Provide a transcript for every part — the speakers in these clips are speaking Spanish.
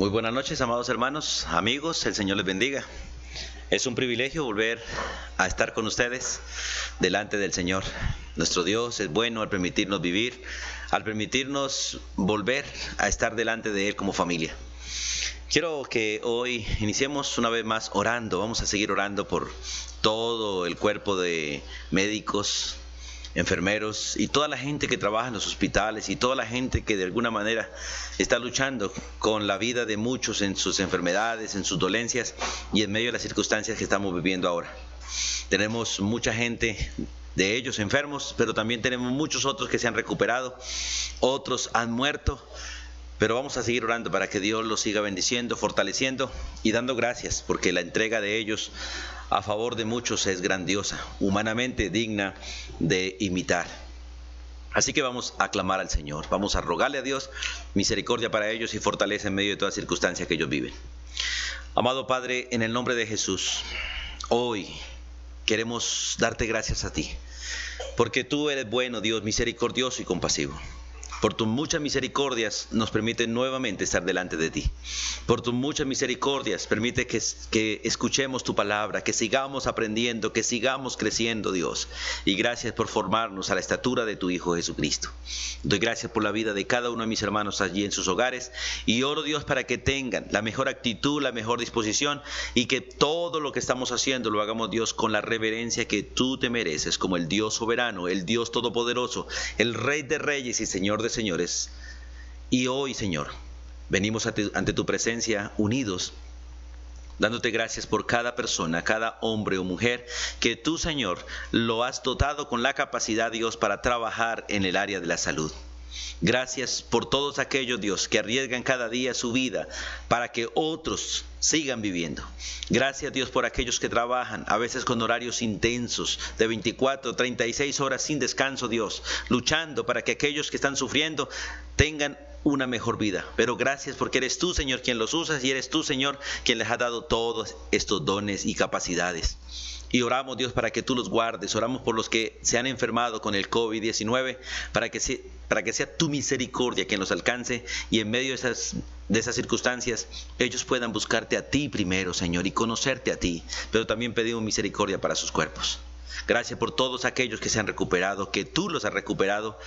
Muy buenas noches, amados hermanos, amigos, el Señor les bendiga. Es un privilegio volver a estar con ustedes delante del Señor. Nuestro Dios es bueno al permitirnos vivir, al permitirnos volver a estar delante de Él como familia. Quiero que hoy iniciemos una vez más orando. Vamos a seguir orando por todo el cuerpo de médicos, enfermeros y toda la gente que trabaja en los hospitales y toda la gente que de alguna manera está luchando con la vida de muchos en sus enfermedades, en sus dolencias y en medio de las circunstancias que estamos viviendo ahora. Tenemos mucha gente de ellos enfermos, pero también tenemos muchos otros que se han recuperado, otros han muerto, pero vamos a seguir orando para que Dios los siga bendiciendo, fortaleciendo y dando gracias, porque la entrega de ellos a favor de muchos es grandiosa, humanamente digna de imitar. Así que vamos a clamar al Señor, vamos a rogarle a Dios misericordia para ellos y fortaleza en medio de toda circunstancia que ellos viven. Amado Padre, en el nombre de Jesús, hoy queremos darte gracias a ti, porque tú eres bueno, Dios, misericordioso y compasivo. Por tus muchas misericordias nos permite nuevamente estar delante de ti. Por tus muchas misericordias permite que escuchemos tu palabra, que sigamos aprendiendo, que sigamos creciendo, Dios. Y gracias por formarnos a la estatura de tu Hijo Jesucristo. Doy gracias por la vida de cada uno de mis hermanos allí en sus hogares. Y oro, Dios, para que tengan la mejor actitud, la mejor disposición y que todo lo que estamos haciendo lo hagamos, Dios, con la reverencia que tú te mereces, como el Dios soberano, el Dios todopoderoso, el Rey de reyes y Señor de señores. Y hoy, Señor, venimos ante tu presencia unidos, dándote gracias por cada persona, cada hombre o mujer que tú, Señor, lo has dotado con la capacidad, Dios, para trabajar en el área de la salud. Gracias por todos aquellos, Dios, que arriesgan cada día su vida para que otros sigan viviendo. Gracias, Dios, por aquellos que trabajan a veces con horarios intensos de 24, 36 horas sin descanso, Dios, luchando para que aquellos que están sufriendo tengan una mejor vida. Pero gracias porque eres tú, Señor, quien los usas y eres tú, Señor, quien les ha dado todos estos dones y capacidades. Y oramos, Dios, para que tú los guardes. Oramos por los que se han enfermado con el COVID-19, para que sea tu misericordia quien los alcance y en medio de esas circunstancias ellos puedan buscarte a ti primero, Señor, y conocerte a ti. Pero también pedimos misericordia para sus cuerpos. Gracias por todos aquellos que se han recuperado, que tú los has recuperado.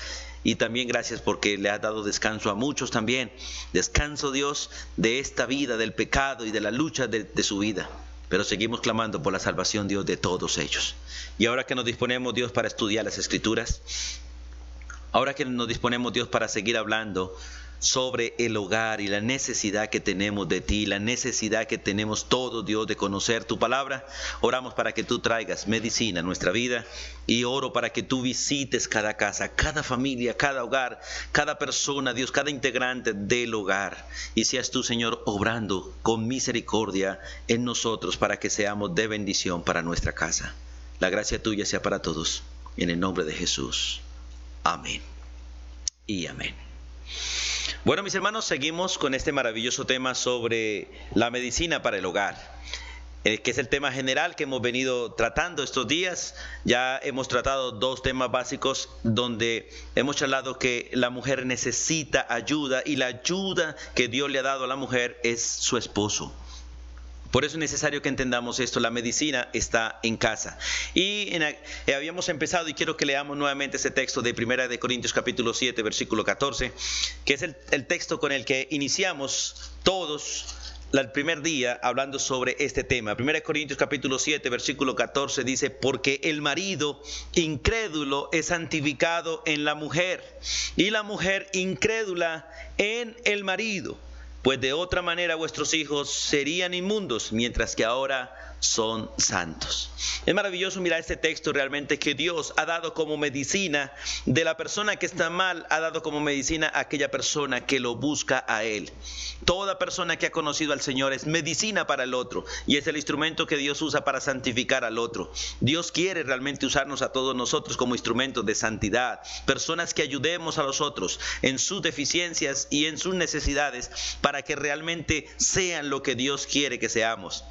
Y también gracias porque le has dado descanso a muchos también. Descanso, Dios, de esta vida, del pecado y de la lucha de su vida. Pero seguimos clamando por la salvación, Dios, de todos ellos. Y ahora que nos disponemos, Dios, para estudiar las Escrituras, ahora que nos disponemos, Dios, para seguir hablando sobre el hogar y la necesidad que tenemos de ti, la necesidad que tenemos todos, Dios, de conocer tu palabra, oramos para que tú traigas medicina a nuestra vida y oro para que tú visites cada casa, cada familia, cada hogar, cada persona, Dios, cada integrante del hogar y seas tú, Señor, obrando con misericordia en nosotros para que seamos de bendición para nuestra casa. La gracia tuya sea para todos, en el nombre de Jesús. Amén y amén. Bueno, mis hermanos, seguimos con este maravilloso tema sobre la medicina para el hogar, que es el tema general que hemos venido tratando estos días. Ya hemos tratado dos temas básicos donde hemos charlado que la mujer necesita ayuda y la ayuda que Dios le ha dado a la mujer es su esposo. Por eso es necesario que entendamos esto, la medicina está en casa. Y habíamos empezado, y quiero que leamos nuevamente ese texto de 1 Corintios capítulo 7, versículo 14, que es el texto con el que iniciamos todos el primer día hablando sobre este tema. 1 Corintios capítulo 7, versículo 14 dice: porque el marido incrédulo es santificado en la mujer, y la mujer incrédula en el marido. Pues de otra manera vuestros hijos serían inmundos, mientras que ahora son santos. Es maravilloso mirar este texto realmente, que Dios ha dado como medicina de la persona que está mal, ha dado como medicina a aquella persona que lo busca a Él. Toda persona que ha conocido al Señor es medicina para el otro y es el instrumento que Dios usa para santificar al otro. Dios quiere realmente usarnos a todos nosotros como instrumentos de santidad, personas que ayudemos a los otros en sus deficiencias y en sus necesidades para que realmente sean lo que Dios quiere que seamos.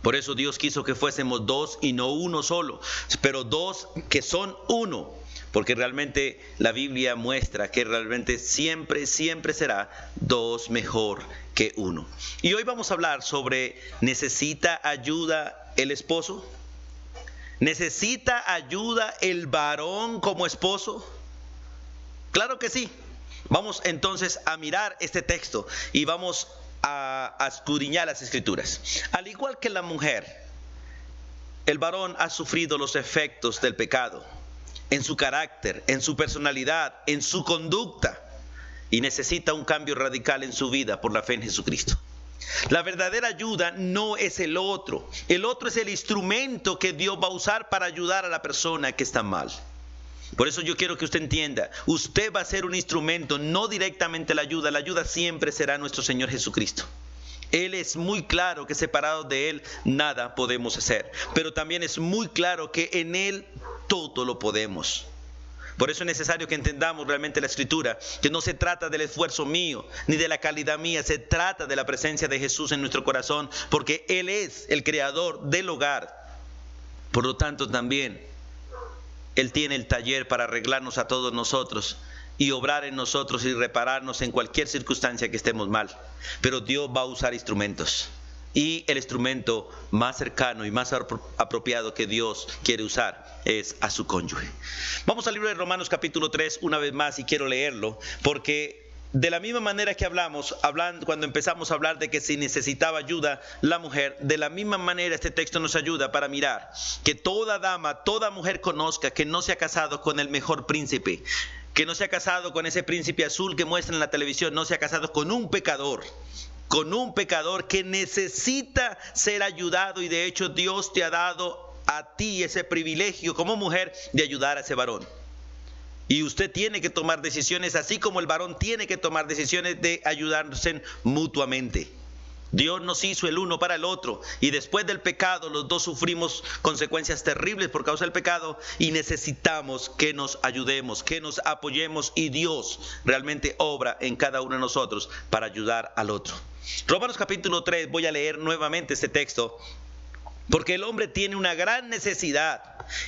Por eso Dios quiso que fuésemos dos y no uno solo, pero dos que son uno. porque realmente la Biblia muestra que realmente siempre será dos mejor que uno. Y hoy vamos a hablar sobre: ¿necesita ayuda el esposo? ¿Necesita ayuda el varón como esposo? Claro que sí. Vamos entonces a mirar este texto y vamos a escudriñar las Escrituras. Al igual que la mujer, el varón ha sufrido los efectos del pecado en su carácter, en su personalidad, en su conducta, y necesita un cambio radical en su vida por la fe en Jesucristo. La verdadera ayuda no es el otro es el instrumento que Dios va a usar para ayudar a la persona que está mal. Por eso yo quiero que usted entienda, usted va a ser un instrumento, no directamente la ayuda siempre será nuestro Señor Jesucristo. Él es muy claro que separados de Él nada podemos hacer, pero también es muy claro que en Él todo lo podemos. Por eso es necesario que entendamos realmente la Escritura, que no se trata del esfuerzo mío, ni de la calidad mía, se trata de la presencia de Jesús en nuestro corazón, porque Él es el creador del hogar. Por lo tanto también Él tiene el taller para arreglarnos a todos nosotros y obrar en nosotros y repararnos en cualquier circunstancia que estemos mal. Pero Dios va a usar instrumentos. Y el instrumento más cercano y más apropiado que Dios quiere usar es a su cónyuge. Vamos al libro de Romanos capítulo 3 una vez más, y quiero leerlo porque de la misma manera que cuando empezamos a hablar de que si necesitaba ayuda la mujer, de la misma manera este texto nos ayuda para mirar que toda dama, toda mujer conozca que no se ha casado con el mejor príncipe, que no se ha casado con ese príncipe azul que muestran en la televisión, no se ha casado con un pecador que necesita ser ayudado, y de hecho Dios te ha dado a ti ese privilegio como mujer de ayudar a ese varón. Y usted tiene que tomar decisiones, así como el varón tiene que tomar decisiones de ayudarse mutuamente. Dios nos hizo el uno para el otro, y después del pecado los dos sufrimos consecuencias terribles por causa del pecado, y necesitamos que nos ayudemos, que nos apoyemos, y Dios realmente obra en cada uno de nosotros para ayudar al otro. Romanos capítulo 3, voy a leer nuevamente este texto, porque el hombre tiene una gran necesidad,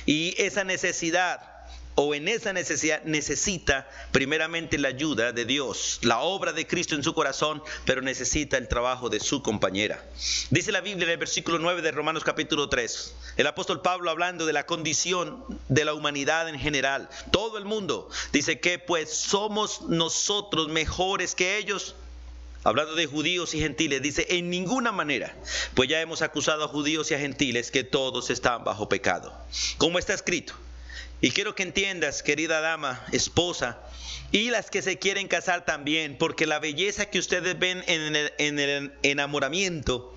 y en esa necesidad necesita primeramente la ayuda de Dios, la obra de Cristo en su corazón, pero necesita el trabajo de su compañera. Dice la Biblia en el versículo 9 de Romanos capítulo 3, el apóstol Pablo, hablando de la condición de la humanidad en general, todo el mundo, dice que pues somos nosotros mejores que ellos. Hablando de judíos y gentiles, dice: en ninguna manera, pues ya hemos acusado a judíos y a gentiles que todos están bajo pecado, como está escrito. Y quiero que entiendas, querida dama, esposa, y las que se quieren casar también, porque la belleza que ustedes ven en el enamoramiento,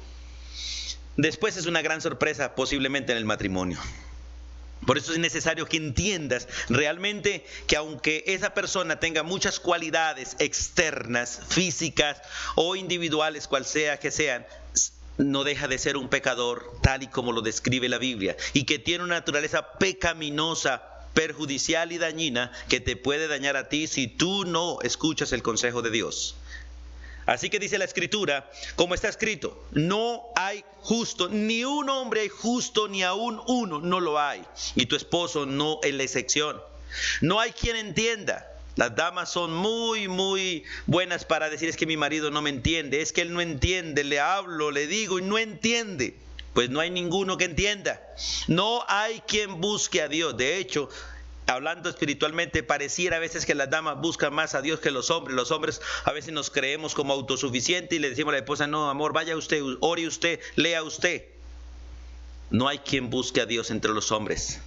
después es una gran sorpresa posiblemente en el matrimonio. Por eso es necesario que entiendas realmente que aunque esa persona tenga muchas cualidades externas, físicas o individuales, cual sea que sean, no deja de ser un pecador tal y como lo describe la Biblia, y que tiene una naturaleza pecaminosa, perjudicial y dañina, que te puede dañar a ti si tú no escuchas el consejo de Dios. Así que dice la Escritura, como está escrito: no hay justo, ni un hombre hay justo, ni aún uno, no lo hay. Y tu esposo no es la excepción. No hay quien entienda. Las damas son muy buenas para decir: es que mi marido no me entiende, es que él no entiende, le hablo, le digo y no entiende. Pues no hay ninguno que entienda. No hay quien busque a Dios. De hecho, hablando espiritualmente, pareciera a veces que las damas buscan más a Dios que los hombres. Los hombres a veces nos creemos como autosuficientes y le decimos a la esposa: no, amor, vaya usted, ore usted, lea usted. No hay quien busque a Dios entre los hombres.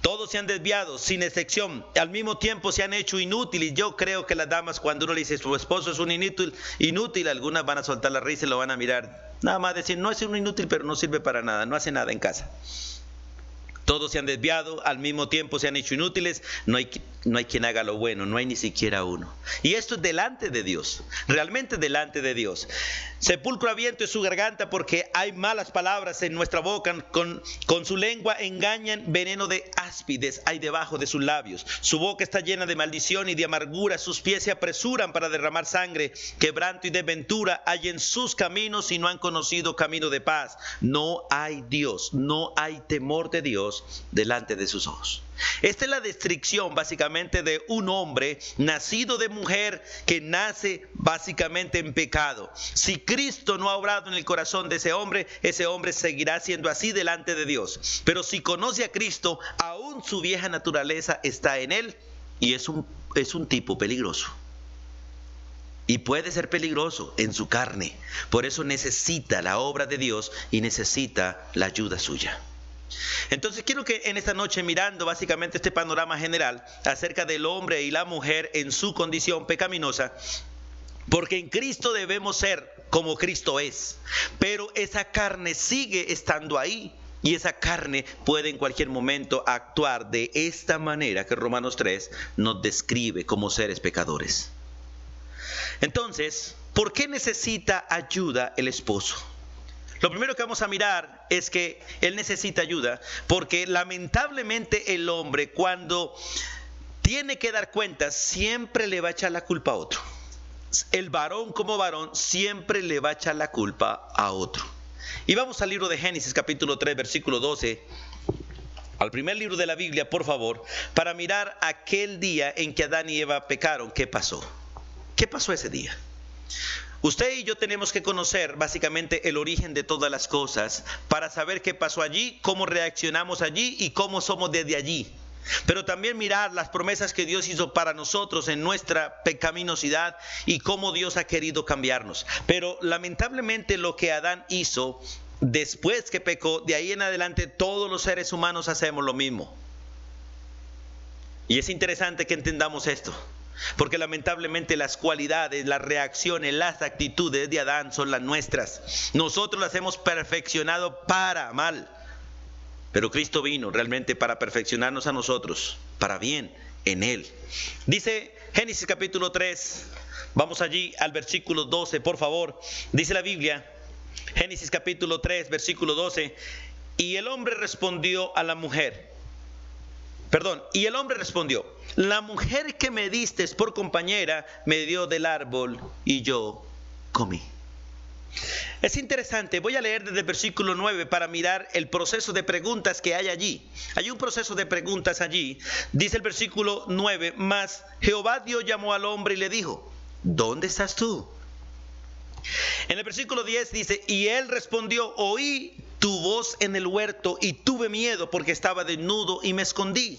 Todos se han desviado, sin excepción. Al mismo tiempo se han hecho inútiles. Yo creo que las damas, cuando uno le dice: su esposo es un inútil, algunas van a soltar la risa y lo van a mirar. Nada más decir: no es un inútil, pero no sirve para nada, no hace nada en casa. Todos se han desviado, al mismo tiempo se han hecho inútiles. No hay quien haga lo bueno, no hay ni siquiera uno. Y esto es delante de Dios, realmente delante de Dios. Sepulcro abierto es su garganta, porque hay malas palabras en nuestra boca. Con su lengua engañan, veneno de áspides hay debajo de sus labios. Su boca está llena de maldición y de amargura. Sus pies se apresuran para derramar sangre. Quebranto y desventura hay en sus caminos, y no han conocido camino de paz. No hay Dios, no hay temor de Dios Dios delante de sus ojos. Esta es la descripción básicamente de un hombre nacido de mujer que nace básicamente en pecado. Si Cristo no ha obrado en el corazón de ese hombre seguirá siendo así delante de Dios. Pero si conoce a Cristo, aún su vieja naturaleza está en él y es un tipo peligroso. Y puede ser peligroso en su carne. Por eso necesita la obra de Dios y necesita la ayuda suya. Entonces quiero que en esta noche, mirando básicamente este panorama general acerca del hombre y la mujer en su condición pecaminosa, porque en Cristo debemos ser como Cristo es, pero esa carne sigue estando ahí y esa carne puede en cualquier momento actuar de esta manera que Romanos 3 nos describe como seres pecadores. Entonces, ¿por qué necesita ayuda el esposo? Lo primero que vamos a mirar es que él necesita ayuda porque lamentablemente el hombre, cuando tiene que dar cuentas, siempre le va a echar la culpa a otro. El varón como varón siempre le va a echar la culpa a otro. Y vamos al libro de Génesis capítulo 3 versículo 12, al primer libro de la Biblia, por favor, para mirar aquel día en que Adán y Eva pecaron. ¿Qué pasó? ¿Qué pasó ese día? Usted y yo tenemos que conocer básicamente el origen de todas las cosas para saber qué pasó allí, cómo reaccionamos allí y cómo somos desde allí. Pero también mirar las promesas que Dios hizo para nosotros en nuestra pecaminosidad y cómo Dios ha querido cambiarnos. Pero lamentablemente lo que Adán hizo después que pecó, de ahí en adelante todos los seres humanos hacemos lo mismo. Y es interesante que entendamos esto. Porque lamentablemente las cualidades, las reacciones, las actitudes de Adán son las nuestras. Nosotros las hemos perfeccionado para mal. Pero Cristo vino realmente para perfeccionarnos a nosotros, para bien en Él. Dice Génesis capítulo 3, vamos allí al versículo 12, por favor. Dice la Biblia, Génesis capítulo 3, versículo 12. Y el hombre respondió a la mujer. Y el hombre respondió: la mujer que me diste por compañera me dio del árbol y yo comí. Es interesante, voy a leer desde el versículo 9 para mirar el proceso de preguntas que hay allí. Hay un proceso de preguntas allí. Dice el versículo 9, mas Jehová Dios llamó al hombre y le dijo: ¿dónde estás tú? En el versículo 10 dice: y él respondió: oí tu voz en el huerto y tuve miedo porque estaba desnudo y me escondí.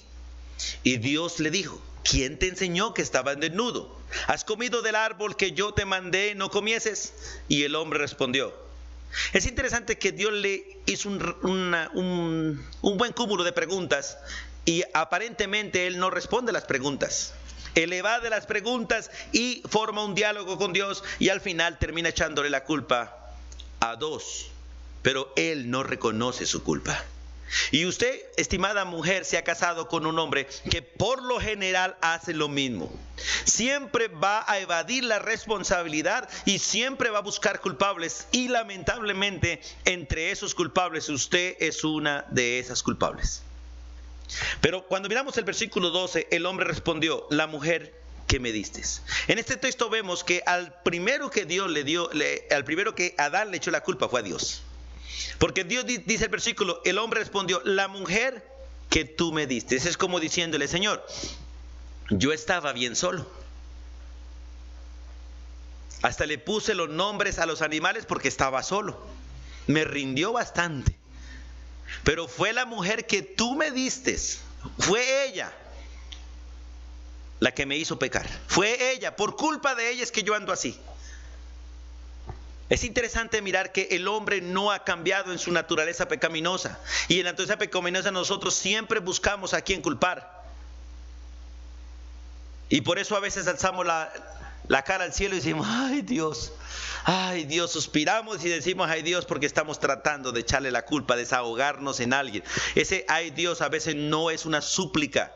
Y Dios le dijo: ¿quién te enseñó que estabas desnudo? ¿Has comido del árbol que yo te mandé no comieses? Y el hombre respondió. Es interesante que Dios le hizo un buen cúmulo de preguntas y aparentemente él no responde a las preguntas. Él evade las preguntas y forma un diálogo con Dios y al final termina echándole la culpa a dos. Pero él no reconoce su culpa. Y usted, estimada mujer, se ha casado con un hombre que por lo general hace lo mismo. Siempre va a evadir la responsabilidad y siempre va a buscar culpables. Y lamentablemente, entre esos culpables, usted es una de esas culpables. Pero cuando miramos el versículo 12, el hombre respondió: la mujer que me diste. En este texto vemos que al primero que Dios al primero que Adán le echó la culpa fue a Dios. Porque Dios dice el versículo, el hombre respondió: la mujer que tú me diste. Es como diciéndole: Señor, yo estaba bien solo. Hasta le puse los nombres a los animales porque estaba solo. Me rindió bastante. Pero fue la mujer que tú me diste. Fue ella la que me hizo pecar. Fue ella. Por culpa de ella es que yo ando así. Es interesante mirar que el hombre no ha cambiado en su naturaleza pecaminosa. Y en la naturaleza pecaminosa nosotros siempre buscamos a quién culpar. Y por eso a veces alzamos la cara al cielo y decimos: ay Dios, suspiramos y decimos: ay Dios, porque estamos tratando de echarle la culpa, desahogarnos en alguien. Ese ay Dios a veces no es una súplica,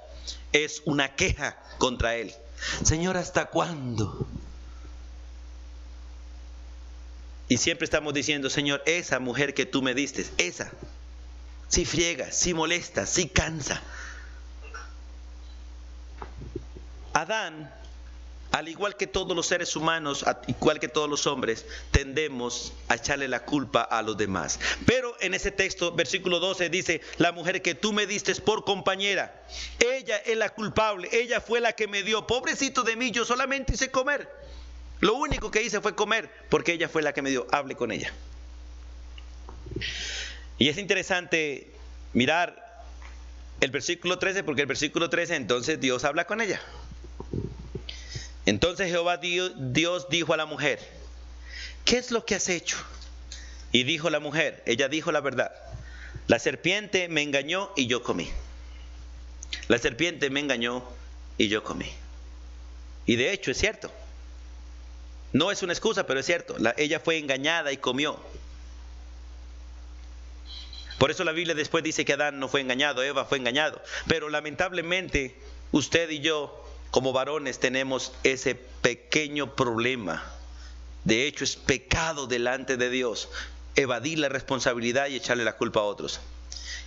es una queja contra Él. Señor, ¿hasta cuándo? Y siempre estamos diciendo: Señor, esa mujer que tú me diste, esa, sí friega, sí molesta, sí cansa. Adán al igual que todos los seres humanos, al igual que todos los hombres, tendemos a echarle la culpa a los demás. Pero en ese texto, versículo 12, dice: la mujer que tú me diste por compañera, ella es la culpable, ella fue la que me dio. Pobrecito de mí, yo solamente hice comer. Lo único que hice fue comer, porque ella fue la que me dio. Hable con ella. Y es interesante mirar el versículo 13, porque el versículo 13, entonces Dios habla con ella. Entonces Jehová Dios dijo a la mujer: ¿qué es lo que has hecho? Y dijo la mujer, ella dijo la verdad: la serpiente me engañó y yo comí. La serpiente me engañó y yo comí. Y de hecho es cierto. No es una excusa, pero es cierto. Ella fue engañada y comió. Por eso la Biblia después dice que Adán no fue engañado, Eva fue engañado. Pero lamentablemente usted y yo, como varones, tenemos ese pequeño problema. De hecho, es pecado delante de Dios evadir la responsabilidad y echarle la culpa a otros.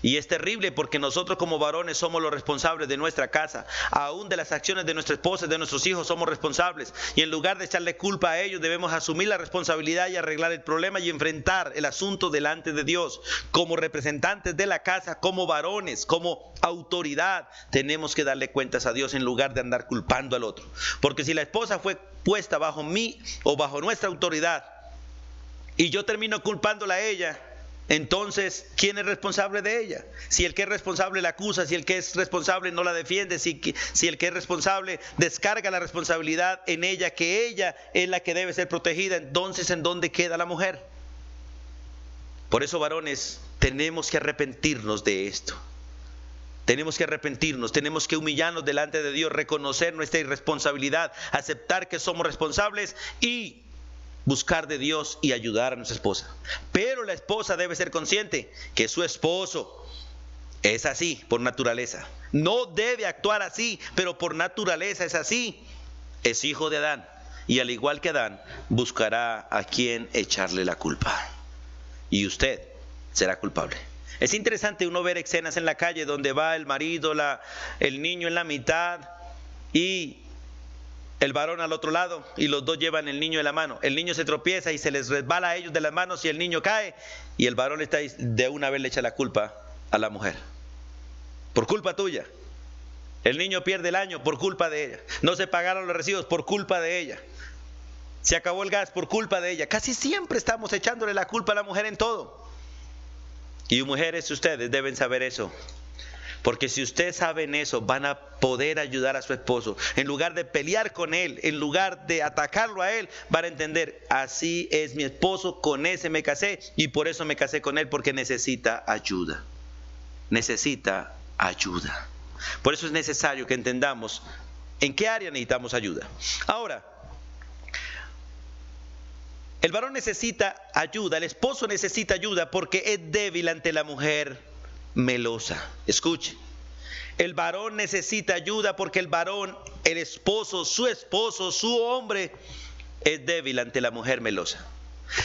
Y es terrible porque nosotros como varones somos los responsables de nuestra casa. Aún de las acciones de nuestra esposa, de nuestros hijos somos responsables. Y en lugar de echarle culpa a ellos, debemos asumir la responsabilidad y arreglar el problema y enfrentar el asunto delante de Dios. Como representantes de la casa, como varones, como autoridad, tenemos que darle cuentas a Dios en lugar de andar culpando al otro. Porque si la esposa fue puesta bajo mí o bajo nuestra autoridad y yo termino culpándola a ella, entonces, ¿quién es responsable de ella? Si el que es responsable la acusa, si el que es responsable no la defiende, si el que es responsable descarga la responsabilidad en ella, que ella es la que debe ser protegida, entonces ¿en dónde queda la mujer? Por eso, varones, tenemos que arrepentirnos de esto. Tenemos que arrepentirnos, tenemos que humillarnos delante de Dios, reconocer nuestra irresponsabilidad, aceptar que somos responsables y buscar de Dios y ayudar a nuestra esposa. Pero la esposa debe ser consciente que su esposo es así por naturaleza. No debe actuar así, pero por naturaleza es así. Es hijo de Adán. Y al igual que Adán, buscará a quien echarle la culpa. Y usted será culpable. Es interesante uno ver escenas en la calle donde va el marido, el niño en la mitad y el varón al otro lado, y los dos llevan el niño en la mano. El niño se tropieza y se les resbala a ellos de las manos y el niño cae, y el varón está de una vez le echa la culpa a la mujer. Por culpa tuya. El niño pierde el año por culpa de ella. No se pagaron los recibos por culpa de ella. Se acabó el gas por culpa de ella. Casi siempre estamos echándole la culpa a la mujer en todo. Y mujeres, ustedes deben saber eso. Porque si ustedes saben eso, van a poder ayudar a su esposo. En lugar de pelear con él, en lugar de atacarlo a él, van a entender: así es mi esposo, con ese me casé y por eso me casé con él, porque necesita ayuda. Necesita ayuda. Por eso es necesario que entendamos en qué área necesitamos ayuda. Ahora, el varón necesita ayuda, el esposo necesita ayuda porque es débil ante la mujer melosa. Escuche, el varón necesita ayuda porque el varón, el esposo, su hombre, es débil ante la mujer melosa.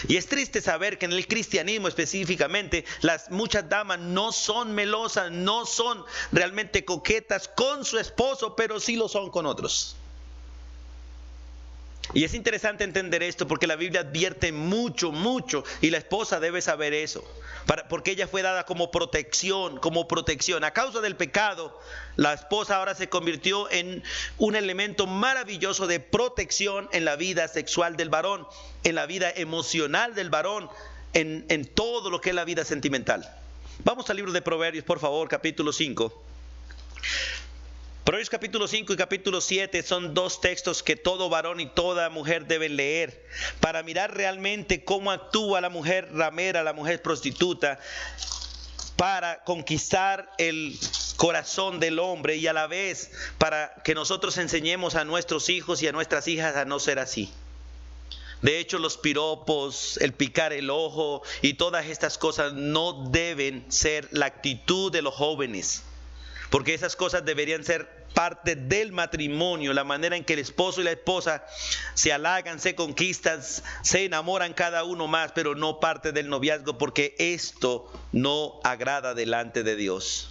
Y es triste saber que en el cristianismo específicamente, muchas damas no son melosas, no son realmente coquetas con su esposo, pero sí lo son con otros. Y es interesante entender esto porque la Biblia advierte mucho, y la esposa debe saber eso, porque ella fue dada como protección. A causa del pecado, la esposa ahora se convirtió en un elemento maravilloso de protección en la vida sexual del varón, en la vida emocional del varón, en todo lo que es la vida sentimental. Vamos al libro de Proverbios, por favor, capítulo 5. Proverbios capítulo 5 y capítulo 7 son dos textos que todo varón y toda mujer deben leer para mirar realmente cómo actúa la mujer ramera, la mujer prostituta, para conquistar el corazón del hombre y a la vez para que nosotros enseñemos a nuestros hijos y a nuestras hijas a no ser así. De hecho, los piropos, el picar el ojo y todas estas cosas no deben ser la actitud de los jóvenes. Porque esas cosas deberían ser parte del matrimonio, la manera en que el esposo y la esposa se halagan, se conquistan, se enamoran cada uno más, pero no parte del noviazgo, porque esto no agrada delante de Dios.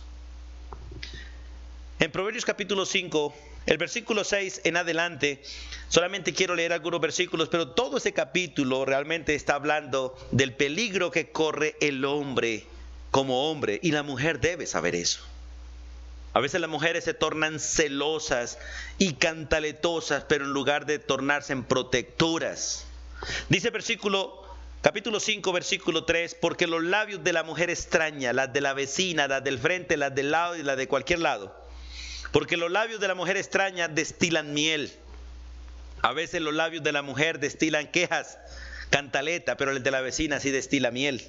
En Proverbios capítulo 5, el versículo 6 en adelante, solamente quiero leer algunos versículos, pero todo ese capítulo realmente está hablando del peligro que corre el hombre como hombre, y la mujer debe saber eso. A veces las mujeres se tornan celosas y cantaletosas, pero en lugar de tornarse en protectoras. Dice capítulo 5, versículo 3, porque los labios de la mujer extraña, las de la vecina, las del frente, las del lado y las de cualquier lado, porque los labios de la mujer extraña destilan miel. A veces los labios de la mujer destilan quejas, cantaleta, pero el de la vecina sí destila miel.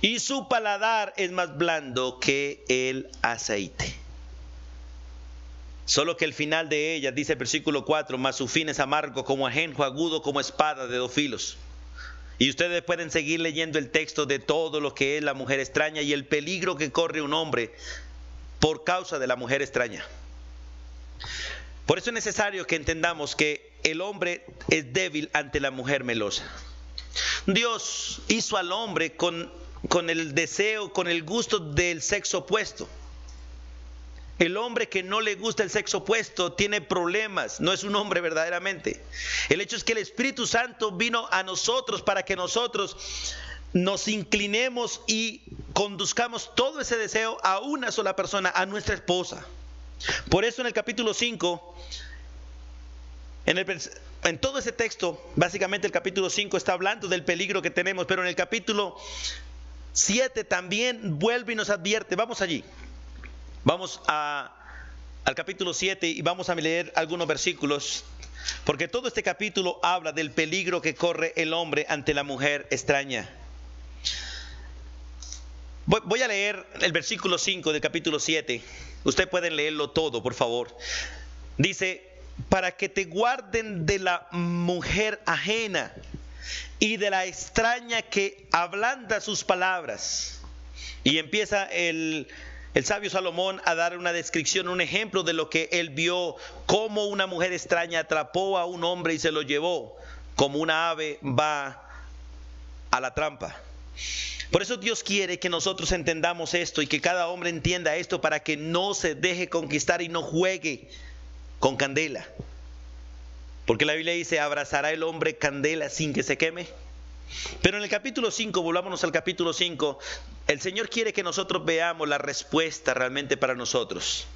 Y su paladar es más blando que el aceite. Solo que el final de ella, dice el versículo 4, mas su fin es amargo como ajenjo, agudo como espada de 2 filos. Y ustedes pueden seguir leyendo el texto de todo lo que es la mujer extraña y el peligro que corre un hombre por causa de la mujer extraña. Por eso es necesario que entendamos que el hombre es débil ante la mujer melosa. Dios hizo al hombre con el deseo, con el gusto del sexo opuesto. El hombre que no le gusta el sexo opuesto tiene problemas, no es un hombre verdaderamente. El hecho es que el Espíritu Santo vino a nosotros para que nosotros nos inclinemos y conduzcamos todo ese deseo a una sola persona, a nuestra esposa. Por eso en el capítulo 5, en todo ese texto, básicamente el capítulo 5 está hablando del peligro que tenemos, pero en el capítulo 7 también vuelve y nos advierte. Vamos allí. Vamos al capítulo 7 y vamos a leer algunos versículos, porque todo este capítulo habla del peligro que corre el hombre ante la mujer extraña. Voy a leer el versículo 5 del capítulo 7. Ustedes pueden leerlo todo, por favor. Dice, para que te guarden de la mujer ajena y de la extraña que ablanda sus palabras. Y empieza el sabio Salomón a dar una descripción, un ejemplo de lo que él vio, cómo una mujer extraña atrapó a un hombre y se lo llevó, como una ave va a la trampa. Por eso Dios quiere que nosotros entendamos esto y que cada hombre entienda esto para que no se deje conquistar y no juegue con candela. Porque la Biblia dice, abrazará el hombre candela sin que se queme. Pero en el capítulo 5, volvámonos al capítulo 5, el Señor quiere que nosotros veamos la respuesta realmente para nosotros.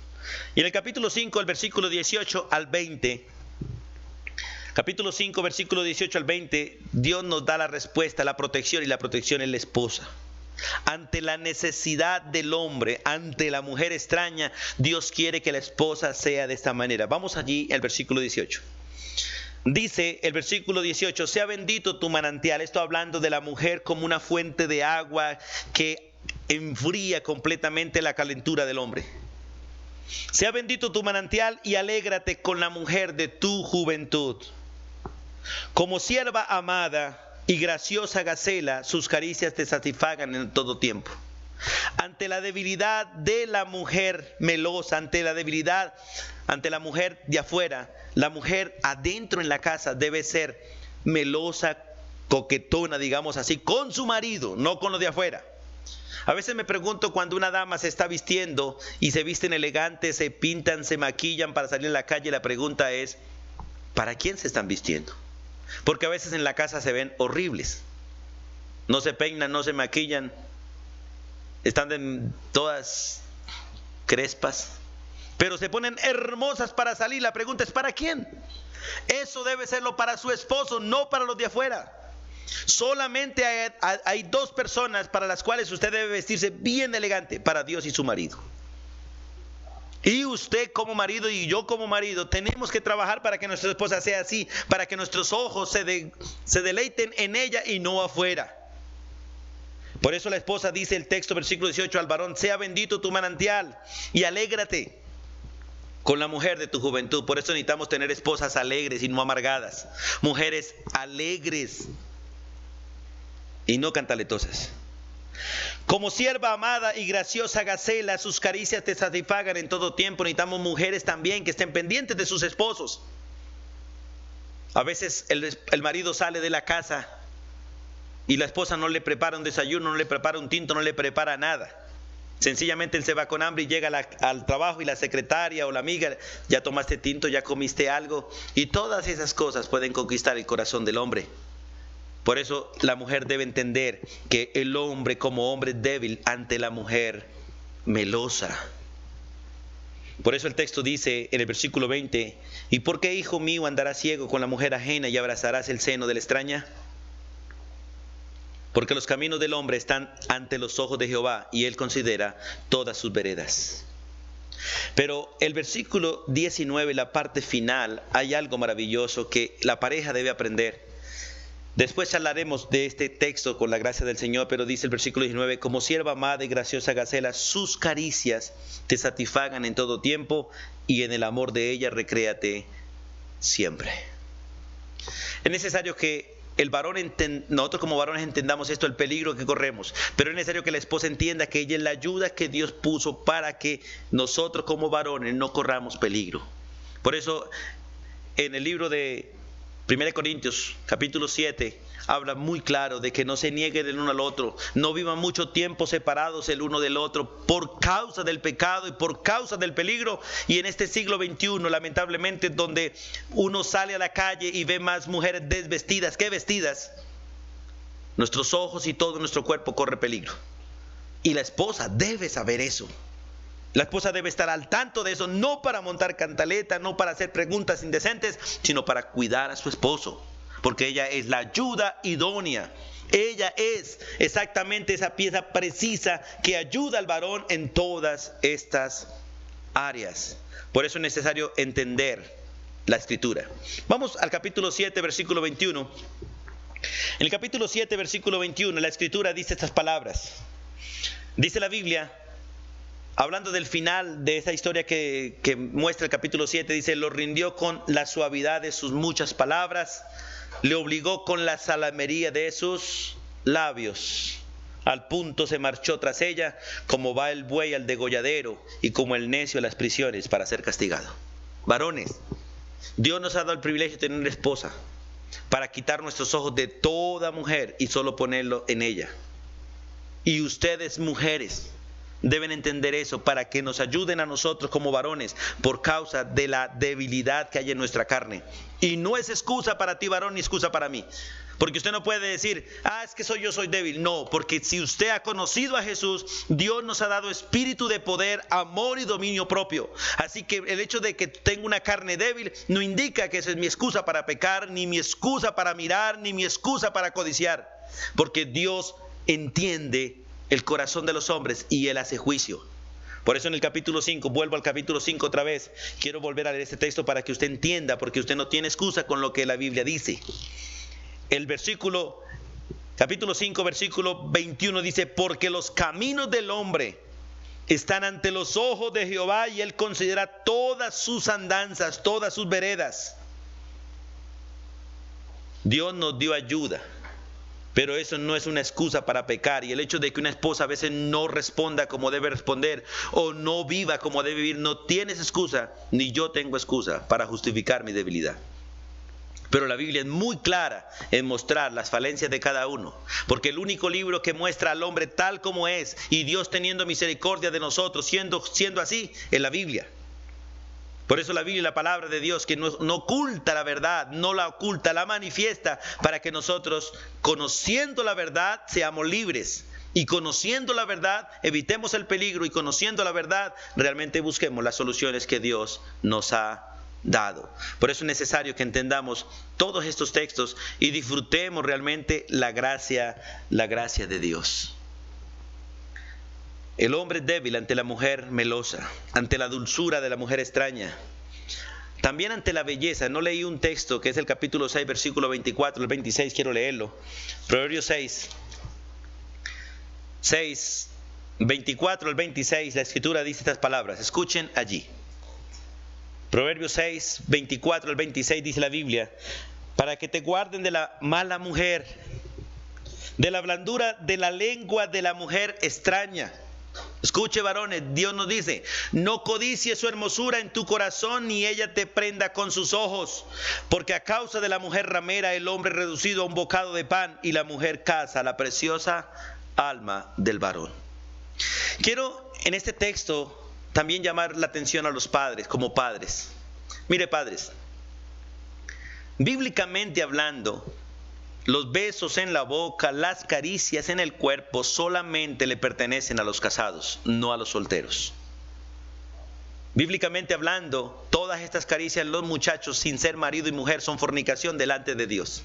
Y en el capítulo 5, el versículo 18 al 20, capítulo 5, versículo 18 al 20, Dios nos da la respuesta, la protección, y la protección es la esposa. Ante la necesidad del hombre, ante la mujer extraña, Dios quiere que la esposa sea de esta manera. Vamos allí al versículo 18. Dice el versículo 18, sea bendito tu manantial. Esto hablando de la mujer como una fuente de agua que enfría completamente la calentura del hombre. Sea bendito tu manantial y alégrate con la mujer de tu juventud. Como sierva amada y graciosa gacela, sus caricias te satisfagan en todo tiempo. Ante la debilidad de la mujer melosa, ante la mujer de afuera, la mujer adentro en la casa debe ser melosa, coquetona, digamos así, con su marido, no con lo de afuera. A veces me pregunto, cuando una dama se está vistiendo y se visten elegantes, se pintan, se maquillan para salir a la calle, la pregunta es, ¿para quién se están vistiendo? Porque a veces en la casa se ven horribles. No se peinan, no se maquillan, están todas crespas, pero se ponen hermosas para salir. La pregunta es, ¿para quién? Eso debe serlo para su esposo, no para los de afuera. Solamente hay 2 personas para las cuales usted debe vestirse bien elegante, para Dios y su marido. Y usted como marido y yo como marido tenemos que trabajar para que nuestra esposa sea así, para que nuestros ojos se deleiten en ella y no afuera. Por eso la esposa dice el texto, versículo 18, al varón, sea bendito tu manantial y alégrate con la mujer de tu juventud. Por eso necesitamos tener esposas alegres y no amargadas, mujeres alegres y no cantaletosas. Como sierva amada y graciosa gacela, sus caricias te satisfagan en todo tiempo. Necesitamos mujeres también que estén pendientes de sus esposos. A veces el marido sale de la casa y la esposa no le prepara un desayuno, no le prepara un tinto, no le prepara nada. Sencillamente él se va con hambre y llega al trabajo y la secretaria o la amiga, ya tomaste tinto, ya comiste algo. Y todas esas cosas pueden conquistar el corazón del hombre. Por eso la mujer debe entender que el hombre como hombre es débil ante la mujer melosa. Por eso el texto dice en el versículo 20, ¿y por qué, hijo mío, andarás ciego con la mujer ajena y abrazarás el seno de la extraña? Porque los caminos del hombre están ante los ojos de Jehová, y él considera todas sus veredas. Pero el versículo 19, la parte final, hay algo maravilloso que la pareja debe aprender. Después hablaremos de este texto con la gracia del Señor, pero dice el versículo 19, como sierva amada y graciosa Gacela, sus caricias te satisfagan en todo tiempo, y en el amor de ella recréate siempre. Es necesario que nosotros como varones entendamos esto, el peligro que corremos, pero es necesario que la esposa entienda que ella es la ayuda que Dios puso para que nosotros como varones no corramos peligro. Por eso en el libro de 1 Corintios capítulo 7 habla muy claro de que no se nieguen el uno al otro, no vivan mucho tiempo separados el uno del otro por causa del pecado y por causa del peligro. Y en este siglo XXI, lamentablemente, donde uno sale a la calle y ve más mujeres desvestidas que vestidas, nuestros ojos y todo nuestro cuerpo corre peligro. Y la esposa debe saber eso. La esposa debe estar al tanto de eso, no para montar cantaleta, no para hacer preguntas indecentes, sino para cuidar a su esposo. Porque ella es la ayuda idónea. Ella es exactamente esa pieza precisa que ayuda al varón en todas estas áreas. Por eso es necesario entender la Escritura. Vamos al capítulo 7, versículo 21. En el capítulo 7, versículo 21, la Escritura dice estas palabras. Dice la Biblia, hablando del final de esa historia que muestra el capítulo 7, dice, lo rindió con la suavidad de sus muchas palabras, le obligó con la salamería de sus labios. Al punto se marchó tras ella, como va el buey al degolladero y como el necio a las prisiones para ser castigado. Varones, Dios nos ha dado el privilegio de tener una esposa para quitar nuestros ojos de toda mujer y solo ponerlo en ella. Y ustedes, mujeres, deben entender eso para que nos ayuden a nosotros como varones por causa de la debilidad que hay en nuestra carne. Y no es excusa para ti, varón, ni excusa para mí. Porque usted no puede decir, es que yo soy débil. No, porque si usted ha conocido a Jesús, Dios nos ha dado espíritu de poder, amor y dominio propio. Así que el hecho de que tengo una carne débil no indica que esa es mi excusa para pecar, ni mi excusa para mirar, ni mi excusa para codiciar. Porque Dios entiende el corazón de los hombres y Él hace juicio. Por eso en el capítulo 5, vuelvo al capítulo 5 otra vez, quiero volver a leer este texto para que usted entienda, porque usted no tiene excusa con lo que la Biblia dice. El capítulo 5, versículo 21 dice, porque los caminos del hombre están ante los ojos de Jehová y Él considera todas sus andanzas, todas sus veredas. Dios nos dio ayuda, pero eso no es una excusa para pecar. Y el hecho de que una esposa a veces no responda como debe responder o no viva como debe vivir, no tienes excusa, ni yo tengo excusa para justificar mi debilidad. Pero la Biblia es muy clara en mostrar las falencias de cada uno, porque el único libro que muestra al hombre tal como es y Dios teniendo misericordia de nosotros siendo así es la Biblia. Por eso la Biblia es la palabra de Dios que no oculta la verdad, no la oculta, la manifiesta para que nosotros, conociendo la verdad, seamos libres. Y conociendo la verdad, evitemos el peligro y conociendo la verdad, realmente busquemos las soluciones que Dios nos ha dado. Por eso es necesario que entendamos todos estos textos y disfrutemos realmente la gracia de Dios. El hombre es débil ante la mujer melosa, ante la dulzura de la mujer extraña, también ante la belleza. No leí un texto que es el capítulo 6, versículo 24 al 26, quiero leerlo. Proverbios 6, 24 al 26, la Escritura dice estas palabras, escuchen allí. Proverbios 6, 24 al 26 dice la Biblia, para que te guarden de la mala mujer, de la blandura de la lengua de la mujer extraña. Escuche, varones, Dios nos dice, no codicies su hermosura en tu corazón, ni ella te prenda con sus ojos, porque a causa de la mujer ramera el hombre es reducido a un bocado de pan, y la mujer caza la preciosa alma del varón. Quiero en este texto también llamar la atención a los padres, como padres. Mire, padres, bíblicamente hablando, los besos en la boca, las caricias en el cuerpo solamente le pertenecen a los casados, no a los solteros. Bíblicamente hablando, todas estas caricias en los muchachos sin ser marido y mujer son fornicación delante de Dios.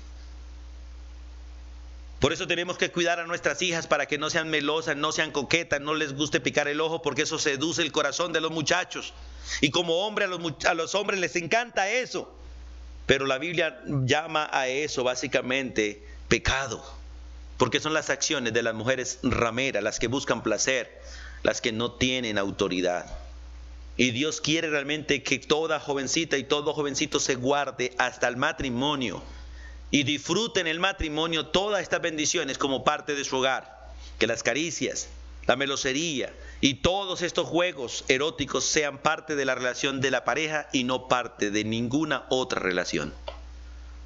Por eso tenemos que cuidar a nuestras hijas para que no sean melosas, no sean coquetas, no les guste picar el ojo, porque eso seduce el corazón de los muchachos. Y como hombre a los hombres les encanta eso. Pero la Biblia llama a eso básicamente pecado, porque son las acciones de las mujeres rameras, las que buscan placer, las que no tienen autoridad. Y Dios quiere realmente que toda jovencita y todo jovencito se guarde hasta el matrimonio y disfruten el matrimonio todas estas bendiciones como parte de su hogar. Que las caricias, la melosería y todos estos juegos eróticos sean parte de la relación de la pareja y no parte de ninguna otra relación.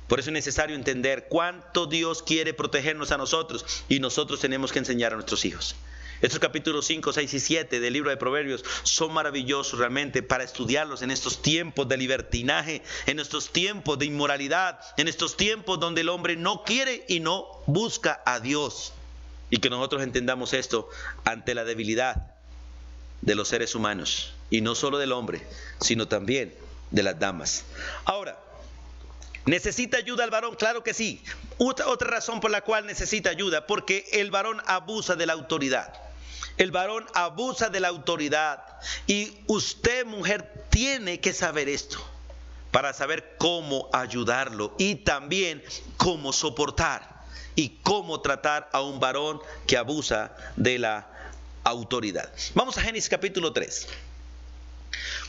Por eso es necesario entender cuánto Dios quiere protegernos a nosotros y nosotros tenemos que enseñar a nuestros hijos. Estos capítulos 5, 6 y 7 del libro de Proverbios son maravillosos realmente para estudiarlos en estos tiempos de libertinaje, en estos tiempos de inmoralidad, en estos tiempos donde el hombre no quiere y no busca a Dios. Y que nosotros entendamos esto ante la debilidad de los seres humanos. Y no solo del hombre, sino también de las damas. Ahora, ¿necesita ayuda el varón? Claro que sí. Otra razón por la cual necesita ayuda, porque el varón abusa de la autoridad. El varón abusa de la autoridad. Y usted, mujer, tiene que saber esto para saber cómo ayudarlo y también cómo soportar y cómo tratar a un varón que abusa de la autoridad. Vamos a Génesis capítulo 3.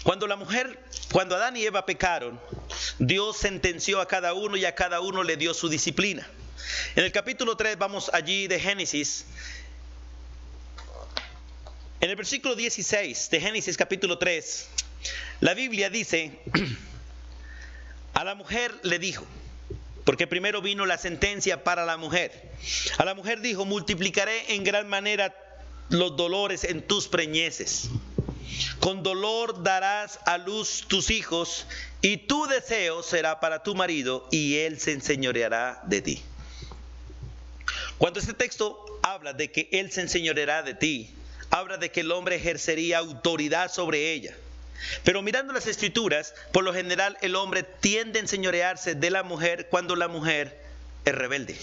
Cuando Adán y Eva pecaron, Dios sentenció a cada uno y a cada uno le dio su disciplina. En el capítulo 3, vamos allí de Génesis. En el versículo 16 de Génesis capítulo 3, la Biblia dice, a la mujer le dijo, porque primero vino la sentencia para la mujer. A la mujer dijo, multiplicaré en gran manera los dolores en tus preñeces. Con dolor darás a luz tus hijos, y tu deseo será para tu marido, y él se enseñoreará de ti. Cuando este texto habla de que él se enseñoreará de ti, habla de que el hombre ejercería autoridad sobre ella. Pero mirando las escrituras, por lo general el hombre tiende a enseñorearse de la mujer cuando la mujer es rebelde.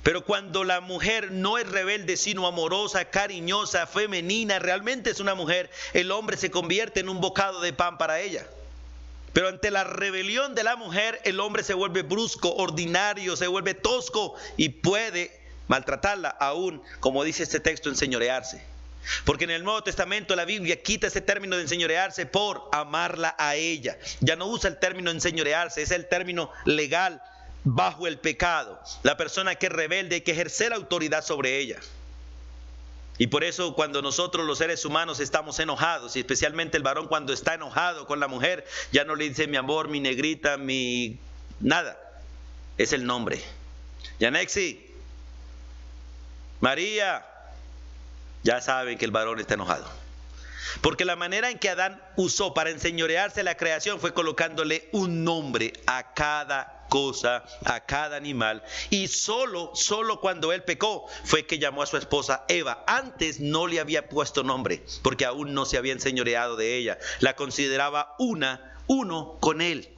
Pero cuando la mujer no es rebelde, sino amorosa, cariñosa, femenina, realmente es una mujer, el hombre se convierte en un bocado de pan para ella. Pero ante la rebelión de la mujer, el hombre se vuelve brusco, ordinario, se vuelve tosco y puede maltratarla aún, como dice este texto, enseñorearse. Porque en el Nuevo Testamento la Biblia quita ese término de enseñorearse por amarla a ella. Ya no usa el término enseñorearse, es el término legal bajo el pecado. La persona que es rebelde hay que ejercer autoridad sobre ella. Y por eso cuando nosotros los seres humanos estamos enojados, y especialmente el varón cuando está enojado con la mujer, ya no le dice mi amor, mi negrita, mi nada. Es el nombre. Yanexi, María, ya saben que el varón está enojado. Porque la manera en que Adán usó para enseñorearse la creación fue colocándole un nombre a cada cosa, a cada animal. Y solo cuando él pecó fue que llamó a su esposa Eva. Antes no le había puesto nombre porque aún no se había enseñoreado de ella. La consideraba uno con él.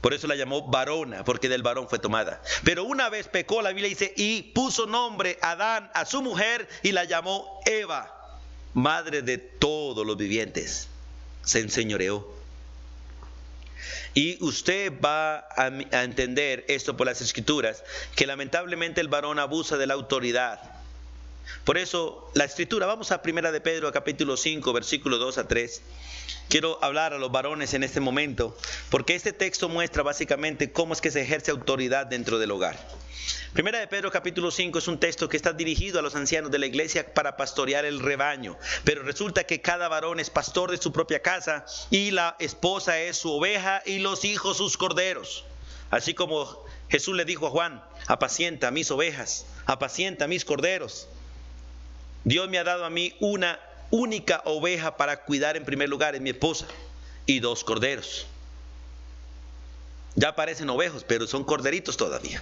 Por eso la llamó varona, porque del varón fue tomada. Pero una vez pecó, la Biblia dice, y puso nombre Adán a su mujer y la llamó Eva, madre de todos los vivientes. Se enseñoreó. Y usted va a entender esto por las Escrituras, que lamentablemente el varón abusa de la autoridad. Por eso la Escritura, vamos a 1 de Pedro capítulo 5, versículo 2 a 3. Quiero hablar a los varones en este momento, porque este texto muestra básicamente cómo es que se ejerce autoridad dentro del hogar. 1 de Pedro capítulo 5 es un texto que está dirigido a los ancianos de la iglesia para pastorear el rebaño. Pero resulta que cada varón es pastor de su propia casa y la esposa es su oveja y los hijos sus corderos. Así como Jesús le dijo a Juan, apacienta mis ovejas, apacienta mis corderos. Dios me ha dado a mí una única oveja para cuidar en primer lugar, es mi esposa, y 2 corderos. Ya parecen ovejos, pero son corderitos todavía.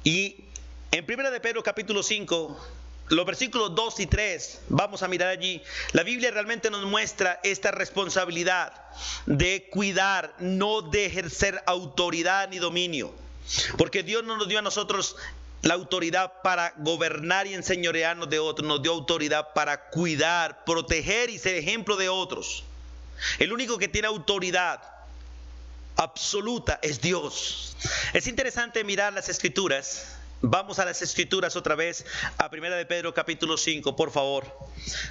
Y en 1 de Pedro capítulo 5, los versículos 2 y 3, vamos a mirar allí. La Biblia realmente nos muestra esta responsabilidad de cuidar, no de ejercer autoridad ni dominio. Porque Dios no nos dio a nosotros la autoridad para gobernar y enseñorearnos de otros, nos dio autoridad para cuidar, proteger y ser ejemplo de otros. El único que tiene autoridad absoluta es Dios. Es interesante mirar las escrituras. Vamos a las escrituras otra vez, a 1 de Pedro capítulo 5, por favor,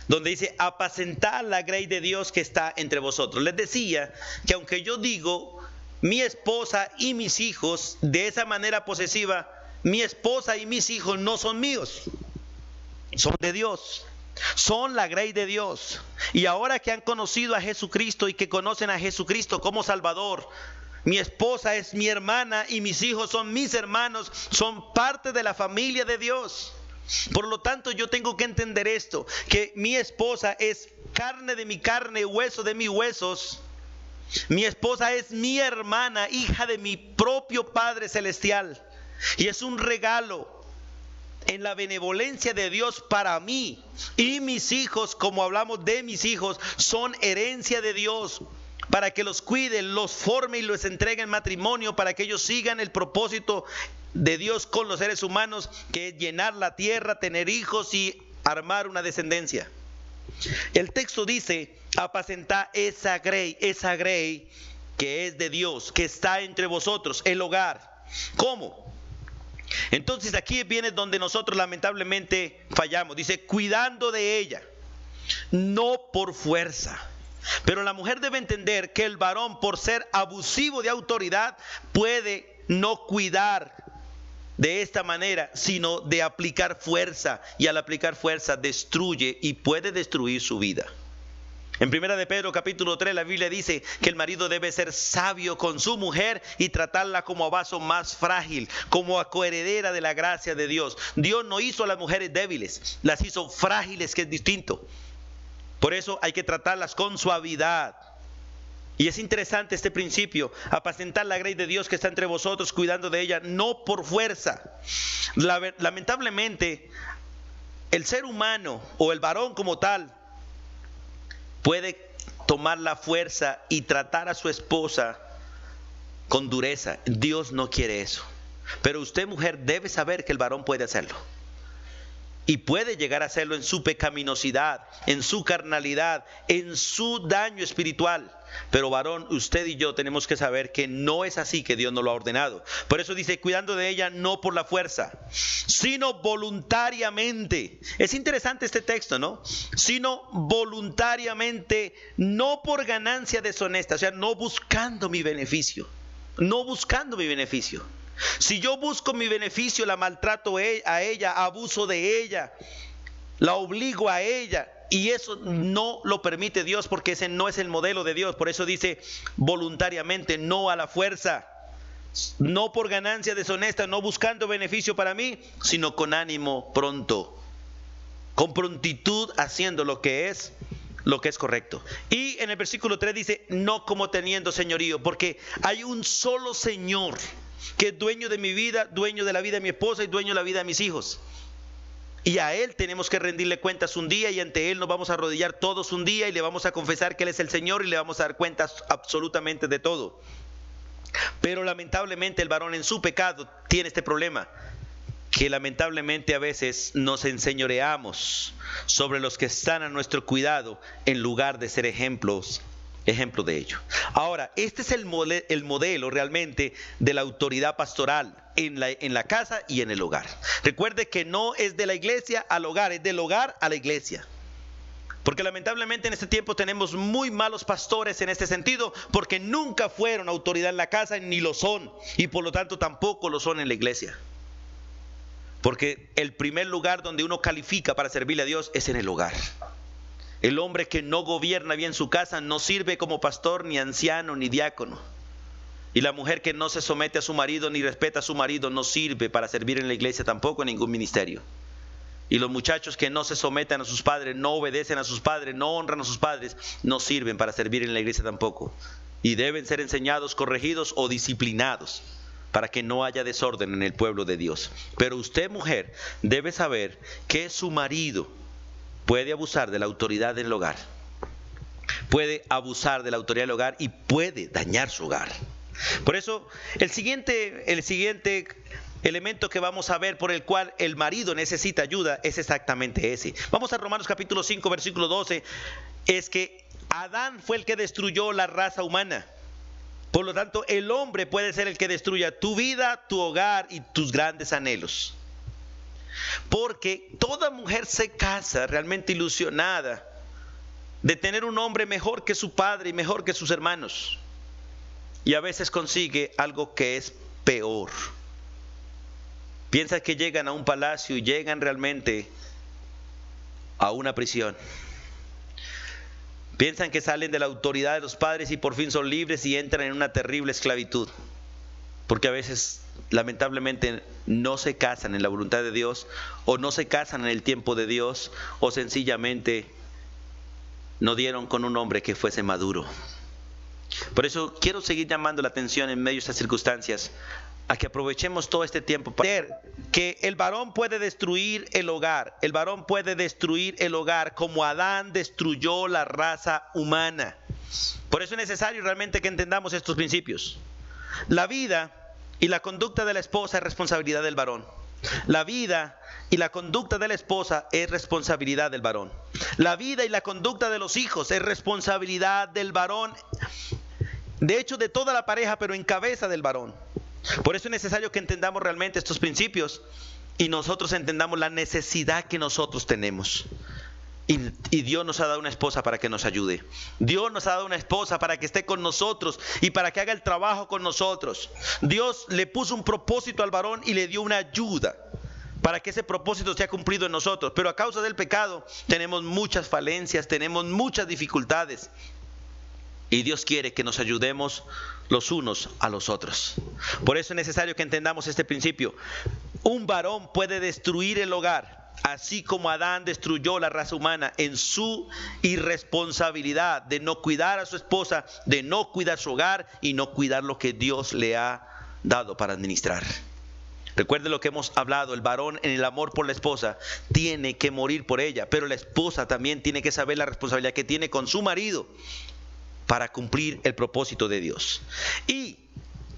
donde dice: apacentad la grey de Dios que está entre vosotros. Les decía que aunque yo digo mi esposa y mis hijos de esa manera posesiva, mi esposa y mis hijos no son míos, son de Dios. Son la grey de Dios. Y ahora que han conocido a Jesucristo y que conocen a Jesucristo como Salvador, mi esposa es mi hermana y mis hijos son mis hermanos, son parte de la familia de Dios. Por lo tanto, yo tengo que entender esto, que mi esposa es carne de mi carne, hueso de mis huesos. Mi esposa es mi hermana, hija de mi propio Padre Celestial. Y es un regalo en la benevolencia de Dios para mí. Y mis hijos, como hablamos de mis hijos, son herencia de Dios, para que los cuide, los forme y los entregue en matrimonio, para que ellos sigan el propósito de Dios con los seres humanos, que es llenar la tierra, tener hijos y armar una descendencia. El texto dice: apacentad esa grey que es de Dios, que está entre vosotros, el hogar. ¿Cómo? Entonces aquí viene donde nosotros lamentablemente fallamos. Dice: cuidando de ella, no por fuerza. Pero la mujer debe entender que el varón, por ser abusivo de autoridad, puede no cuidar de esta manera, sino de aplicar fuerza. Y al aplicar fuerza destruye y puede destruir su vida. En 1 de Pedro capítulo 3 la Biblia dice que el marido debe ser sabio con su mujer y tratarla como a vaso más frágil, como a coheredera de la gracia de Dios. Dios no hizo a las mujeres débiles, las hizo frágiles, que es distinto. Por eso hay que tratarlas con suavidad. Y es interesante este principio: apacentar la grey de Dios que está entre vosotros, cuidando de ella, no por fuerza. Lamentablemente, el ser humano o el varón como tal puede tomar la fuerza y tratar a su esposa con dureza. Dios no quiere eso. Pero usted, mujer, debe saber que el varón puede hacerlo. Y puede llegar a hacerlo en su pecaminosidad, en su carnalidad, en su daño espiritual. Pero varón, usted y yo tenemos que saber que no es así, que Dios nos lo ha ordenado. Por eso dice: cuidando de ella no por la fuerza, sino voluntariamente. Es interesante este texto, ¿no? Sino voluntariamente, no por ganancia deshonesta. O sea, no buscando mi beneficio. No buscando mi beneficio. Si yo busco mi beneficio, la maltrato a ella, abuso de ella, la obligo a ella, y eso no lo permite Dios, porque ese no es el modelo de Dios. Por eso dice voluntariamente, no a la fuerza, no por ganancia deshonesta, no buscando beneficio para mí, sino con ánimo pronto, con prontitud, haciendo lo que es correcto. Y en el versículo 3 dice: no como teniendo señorío, porque hay un solo Señor, que es dueño de mi vida, dueño de la vida de mi esposa y dueño de la vida de mis hijos. Y a Él tenemos que rendirle cuentas un día, y ante Él nos vamos a arrodillar todos un día y le vamos a confesar que Él es el Señor y le vamos a dar cuentas absolutamente de todo. Pero lamentablemente el varón en su pecado tiene este problema, que lamentablemente a veces nos enseñoreamos sobre los que están a nuestro cuidado en lugar de ser ejemplo de ello. Ahora, este es el modelo realmente de la autoridad pastoral en la casa y en el hogar. Recuerde que no es de la iglesia al hogar, es del hogar a la iglesia. Porque lamentablemente en este tiempo tenemos muy malos pastores en este sentido, porque nunca fueron autoridad en la casa ni lo son, y por lo tanto tampoco lo son en la iglesia. Porque el primer lugar donde uno califica para servirle a Dios es en el hogar. El hombre que no gobierna bien su casa no sirve como pastor, ni anciano, ni diácono. Y la mujer que no se somete a su marido ni respeta a su marido no sirve para servir en la iglesia, tampoco en ningún ministerio. Y los muchachos que no se someten a sus padres, no obedecen a sus padres, no honran a sus padres, no sirven para servir en la iglesia tampoco. Y deben ser enseñados, corregidos o disciplinados para que no haya desorden en el pueblo de Dios. Pero usted, mujer, debe saber que su marido puede abusar de la autoridad del hogar. Puede abusar de la autoridad del hogar y puede dañar su hogar. Por eso, el siguiente elemento que vamos a ver por el cual el marido necesita ayuda es exactamente ese. Vamos a Romanos capítulo 5, versículo 12. Es que Adán fue el que destruyó la raza humana. Por lo tanto, el hombre puede ser el que destruya tu vida, tu hogar y tus grandes anhelos. Porque toda mujer se casa realmente ilusionada de tener un hombre mejor que su padre y mejor que sus hermanos. Y a veces consigue algo que es peor. Piensa que llegan a un palacio y llegan realmente a una prisión. Piensan que salen de la autoridad de los padres y por fin son libres y entran en una terrible esclavitud. Porque a veces, lamentablemente, no se casan en la voluntad de Dios, o no se casan en el tiempo de Dios, o sencillamente no dieron con un hombre que fuese maduro. Por eso quiero seguir llamando la atención en medio de estas circunstancias a que aprovechemos todo este tiempo para ver que el varón puede destruir el hogar. El varón puede destruir el hogar como Adán destruyó la raza humana. Por eso es necesario realmente que entendamos estos principios. La vida y la conducta de la esposa es responsabilidad del varón. La vida y la conducta de la esposa es responsabilidad del varón. La vida y la conducta de los hijos es responsabilidad del varón. De hecho, de toda la pareja, pero en cabeza del varón. Por eso es necesario que entendamos realmente estos principios y nosotros entendamos la necesidad que nosotros tenemos. Y Dios nos ha dado una esposa para que nos ayude. Dios nos ha dado una esposa para que esté con nosotros y para que haga el trabajo con nosotros. Dios le puso un propósito al varón y le dio una ayuda para que ese propósito sea cumplido en nosotros. Pero a causa del pecado tenemos muchas falencias, tenemos muchas dificultades. Y Dios quiere que nos ayudemos los unos a los otros. Por eso es necesario que entendamos este principio. Un varón puede destruir el hogar, así como Adán destruyó la raza humana en su irresponsabilidad de no cuidar a su esposa, de no cuidar su hogar y no cuidar lo que Dios le ha dado para administrar. Recuerde lo que hemos hablado, el varón en el amor por la esposa tiene que morir por ella, pero la esposa también tiene que saber la responsabilidad que tiene con su marido para cumplir el propósito de Dios. Y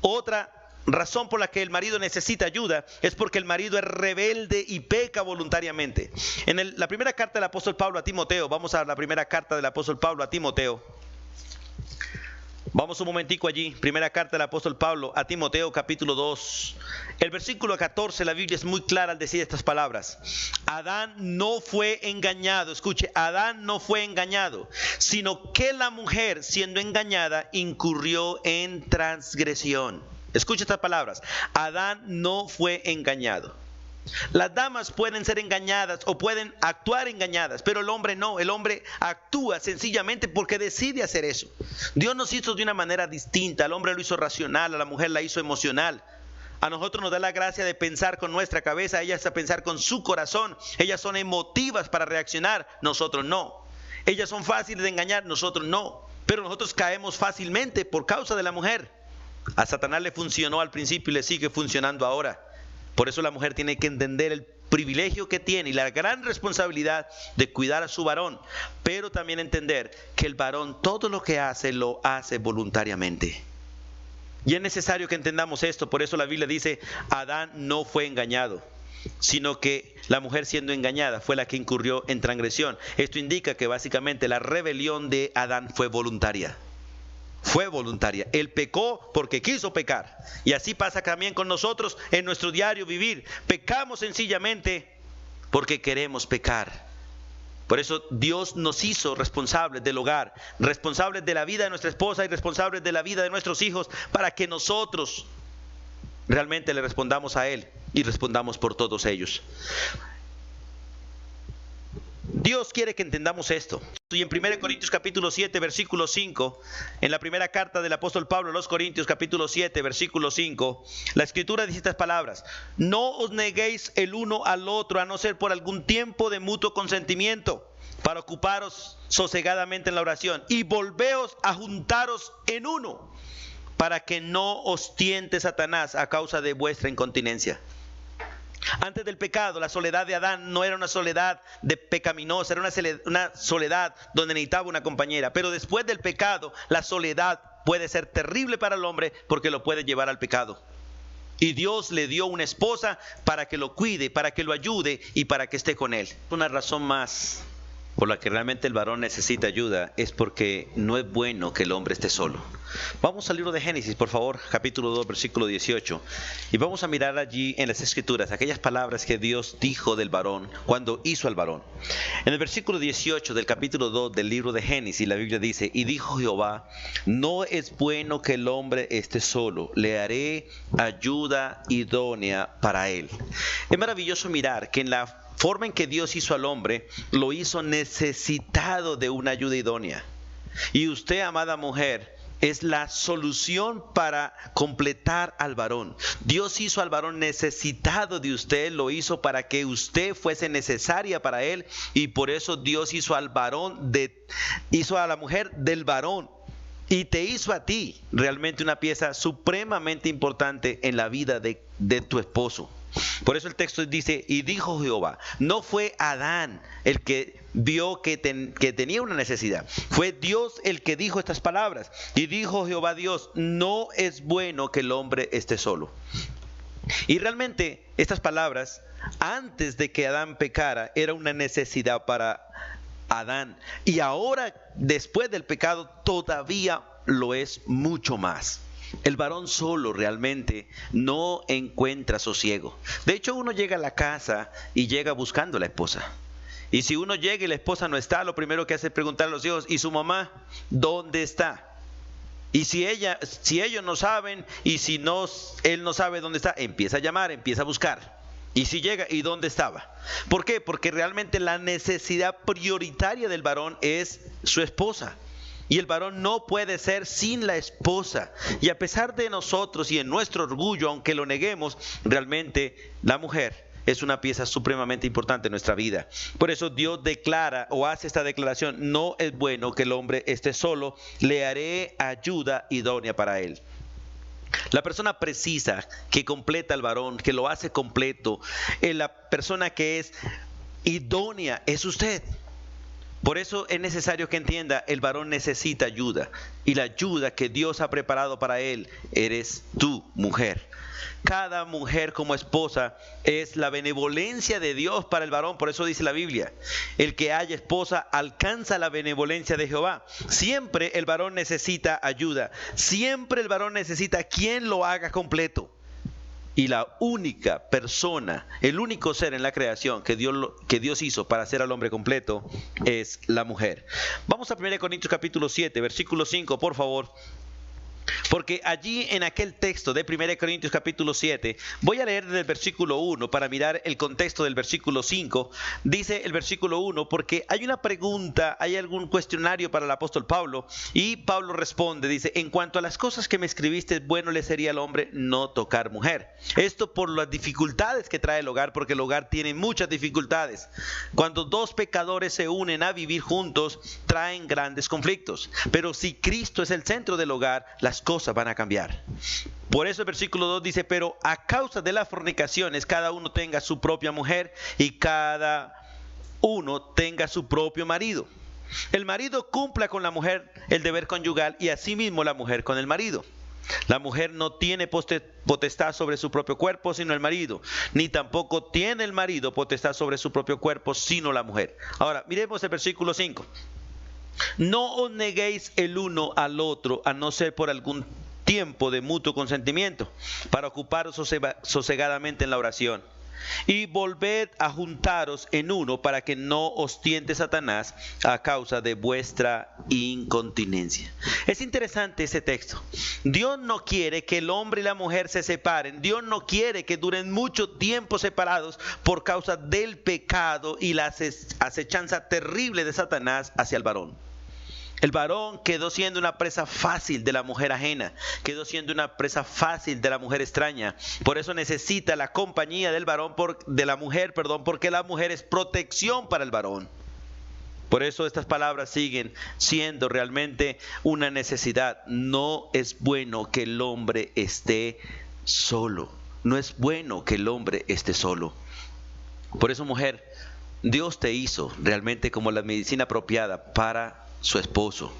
otra razón por la que el marido necesita ayuda es porque el marido es rebelde y peca voluntariamente. En la primera carta del apóstol Pablo a Timoteo, vamos a la primera carta del apóstol Pablo a Timoteo. Vamos un momentico allí, primera carta del apóstol Pablo a Timoteo, capítulo 2. El versículo 14, la Biblia es muy clara al decir estas palabras. Adán no fue engañado, escuche, Adán no fue engañado, sino que la mujer, siendo engañada, incurrió en transgresión. Escuche estas palabras, Adán no fue engañado. Las damas pueden ser engañadas o pueden actuar engañadas, pero el hombre no. El hombre actúa sencillamente porque decide hacer eso. Dios nos hizo de una manera distinta. Al hombre lo hizo racional, a la mujer la hizo emocional. A nosotros nos da la gracia de pensar con nuestra cabeza, ellas a pensar con su corazón. Ellas son emotivas para reaccionar, nosotros no. Ellas son fáciles de engañar, nosotros no. Pero nosotros caemos fácilmente por causa de la mujer. A Satanás le funcionó al principio y le sigue funcionando ahora. Por eso la mujer tiene que entender el privilegio que tiene y la gran responsabilidad de cuidar a su varón, pero también entender que el varón todo lo que hace lo hace voluntariamente. Y es necesario que entendamos esto, por eso la Biblia dice, Adán no fue engañado, sino que la mujer siendo engañada fue la que incurrió en transgresión. Esto indica que básicamente la rebelión de Adán fue voluntaria. Fue voluntaria. Él pecó porque quiso pecar. Y así pasa también con nosotros en nuestro diario vivir. Pecamos sencillamente porque queremos pecar. Por eso Dios nos hizo responsables del hogar, responsables de la vida de nuestra esposa y responsables de la vida de nuestros hijos, para que nosotros realmente le respondamos a Él y respondamos por todos ellos. Dios quiere que entendamos esto. esto. Y en 1 Corintios capítulo 7, versículo 5, en la primera carta del apóstol Pablo a los Corintios capítulo 7, versículo 5, la escritura dice estas palabras: no os neguéis el uno al otro, a no ser por algún tiempo de mutuo consentimiento, para ocuparos sosegadamente en la oración, y volveos a juntaros en uno, para que no os tiente Satanás a causa de vuestra incontinencia. Antes del pecado, la soledad de Adán no era una soledad de pecaminosa, era una soledad donde necesitaba una compañera. Pero después del pecado, la soledad puede ser terrible para el hombre porque lo puede llevar al pecado. Y Dios le dio una esposa para que lo cuide, para que lo ayude y para que esté con él. Una razón más por la que realmente el varón necesita ayuda es porque no es bueno que el hombre esté solo. Vamos al libro de Génesis, por favor, capítulo 2, versículo 18. Y vamos a mirar allí en las escrituras aquellas palabras que Dios dijo del varón cuando hizo al varón. En el versículo 18 del capítulo 2 del libro de Génesis, la Biblia dice: y dijo Jehová, no es bueno que el hombre esté solo, le haré ayuda idónea para él. Es maravilloso mirar que en la forma en que Dios hizo al hombre, lo hizo necesitado de una ayuda idónea. Y usted, amada mujer, es la solución para completar al varón. Dios hizo al varón necesitado de usted, lo hizo para que usted fuese necesaria para él, y por eso Dios hizo al varón hizo a la mujer del varón. Y te hizo a ti realmente una pieza supremamente importante en la vida de tu esposo. Por eso el texto dice: y dijo Jehová. No fue Adán el que vio que tenía una necesidad. Fue Dios el que dijo estas palabras. Y dijo Jehová Dios: no es bueno que el hombre esté solo. Y realmente estas palabras, antes de que Adán pecara, era una necesidad para Adán. Y ahora, después del pecado, todavía lo es mucho más. El varón solo realmente no encuentra sosiego. De hecho, uno llega a la casa y llega buscando a la esposa. Y si uno llega y la esposa no está, lo primero que hace es preguntar a los hijos: ¿y su mamá dónde está? Y si ellos no saben, y si él no sabe dónde está, empieza a llamar, empieza a buscar. Y si llega, ¿y dónde estaba? ¿Por qué? Porque realmente la necesidad prioritaria del varón es su esposa. Y el varón no puede ser sin la esposa. Y a pesar de nosotros y en nuestro orgullo, aunque lo neguemos, realmente la mujer es una pieza supremamente importante en nuestra vida. Por eso Dios declara o hace esta declaración: no es bueno que el hombre esté solo, le haré ayuda idónea para él. La persona precisa que completa al varón, que lo hace completo, la persona que es idónea es usted. Por eso es necesario que entienda: el varón necesita ayuda, y la ayuda que Dios ha preparado para él eres tú, mujer. Cada mujer como esposa es la benevolencia de Dios para el varón. Por eso dice la Biblia: el que haya esposa alcanza la benevolencia de Jehová. Siempre el varón necesita ayuda, siempre el varón necesita quien lo haga completo. Y la única persona, el único ser en la creación que Dios hizo para hacer al hombre completo es la mujer. Vamos a 1 Corintios capítulo 7, versículo 5, por favor. Porque allí en aquel texto de 1 Corintios capítulo 7, voy a leer desde el versículo 1 para mirar el contexto del versículo 5. Dice el versículo 1, porque hay una pregunta, hay algún cuestionario para el apóstol Pablo, y Pablo responde, dice: en cuanto a las cosas que me escribiste, bueno le sería al hombre no tocar mujer. Esto por las dificultades que trae el hogar, porque el hogar tiene muchas dificultades. Cuando dos pecadores se unen a vivir juntos, traen grandes conflictos. Pero si Cristo es el centro del hogar, las cosas van a cambiar. Por eso el versículo 2 dice: pero a causa de las fornicaciones, cada uno tenga su propia mujer y cada uno tenga su propio marido. El marido cumpla con la mujer el deber conyugal, y asimismo la mujer con el marido. La mujer no tiene potestad sobre su propio cuerpo sino el marido, ni tampoco tiene el marido potestad sobre su propio cuerpo sino la mujer. Ahora miremos el versículo 5. No os neguéis el uno al otro, a no ser por algún tiempo de mutuo consentimiento, para ocuparos sosegadamente en la oración. y volved a juntaros en uno para que no os tiente Satanás a causa de vuestra incontinencia. Es interesante ese texto. Dios no quiere que el hombre y la mujer se separen. Dios no quiere que duren mucho tiempo separados por causa del pecado y la acechanza terrible de Satanás hacia el varón. El varón quedó siendo una presa fácil de la mujer ajena, quedó siendo una presa fácil de la mujer extraña. Por eso necesita la compañía del varón, de la mujer, porque la mujer es protección para el varón. Por eso estas palabras siguen siendo realmente una necesidad. No es bueno que el hombre esté solo. No es bueno que el hombre esté solo. Por eso, mujer, Dios te hizo realmente como la medicina apropiada para su esposo.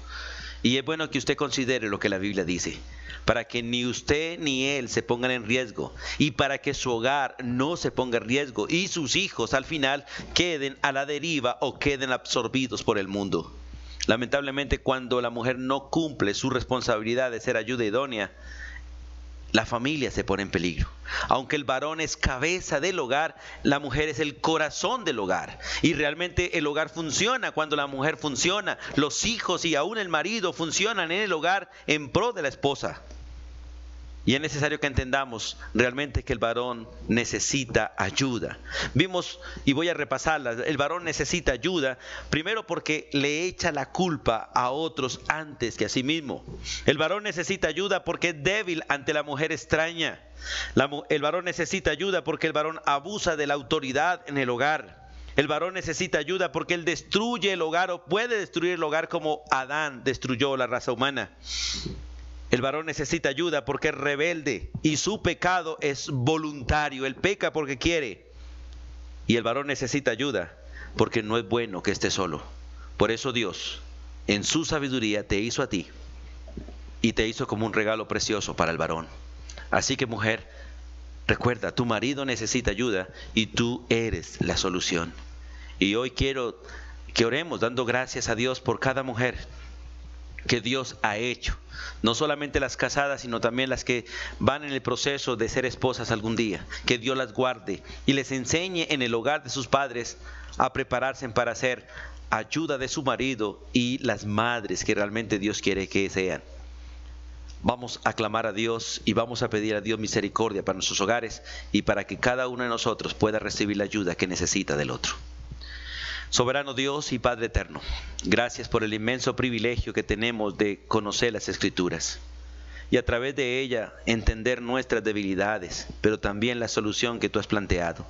Y es bueno que usted considere lo que la Biblia dice, para que ni usted ni él se pongan en riesgo, y para que su hogar no se ponga en riesgo y sus hijos al final queden a la deriva o queden absorbidos por el mundo. Lamentablemente, cuando la mujer no cumple su responsabilidad de ser ayuda idónea, la familia se pone en peligro. Aunque el varón es cabeza del hogar, la mujer es el corazón del hogar. Y realmente el hogar funciona cuando la mujer funciona. Los hijos y aún el marido funcionan en el hogar en pro de la esposa. Y es necesario que entendamos realmente que el varón necesita ayuda. Vimos, y voy a repasarla, el varón necesita ayuda, primero porque le echa la culpa a otros antes que a sí mismo. El varón necesita ayuda porque es débil ante la mujer extraña. El varón necesita ayuda porque el varón abusa de la autoridad en el hogar. El varón necesita ayuda porque él destruye el hogar o puede destruir el hogar como Adán destruyó la raza humana. El varón necesita ayuda porque es rebelde y su pecado es voluntario. Él peca porque quiere. Y el varón necesita ayuda porque no es bueno que esté solo. Por eso Dios, en su sabiduría, te hizo a ti y te hizo como un regalo precioso para el varón. Así que, mujer, recuerda, tu marido necesita ayuda y tú eres la solución. Y hoy quiero que oremos dando gracias a Dios por cada mujer que Dios ha hecho, no solamente las casadas, sino también las que van en el proceso de ser esposas algún día. Que Dios las guarde y les enseñe en el hogar de sus padres a prepararse para ser ayuda de su marido y las madres que realmente Dios quiere que sean. Vamos a clamar a Dios y vamos a pedir a Dios misericordia para nuestros hogares y para que cada uno de nosotros pueda recibir la ayuda que necesita del otro. Soberano Dios y Padre eterno, gracias por el inmenso privilegio que tenemos de conocer las Escrituras y a través de ella entender nuestras debilidades, pero también la solución que tú has planteado.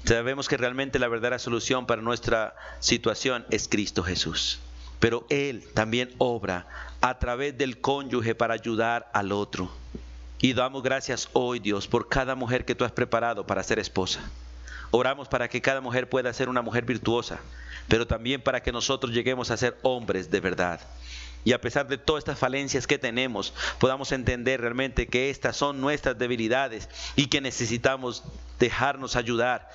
Sabemos que realmente la verdadera solución para nuestra situación es Cristo Jesús, pero Él también obra a través del cónyuge para ayudar al otro. Y damos gracias hoy, Dios, por cada mujer que tú has preparado para ser esposa. Oramos para que cada mujer pueda ser una mujer virtuosa, pero también para que nosotros lleguemos a ser hombres de verdad. Y a pesar de todas estas falencias que tenemos, podamos entender realmente que estas son nuestras debilidades y que necesitamos dejarnos ayudar.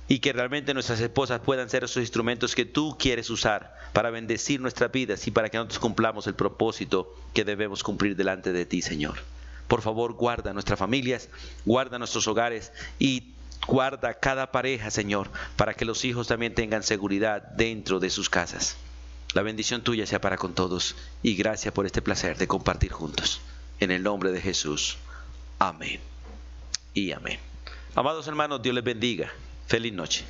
Y que realmente nuestras esposas puedan ser esos instrumentos que tú quieres usar para bendecir nuestras vidas y para que nosotros cumplamos el propósito que debemos cumplir delante de ti, Señor. Por favor, guarda nuestras familias, guarda nuestros hogares y guarda cada pareja, Señor, para que los hijos también tengan seguridad dentro de sus casas. La bendición tuya sea para con todos y gracias por este placer de compartir juntos. En el nombre de Jesús. Amén y amén. Amados hermanos, Dios les bendiga. Feliz noche.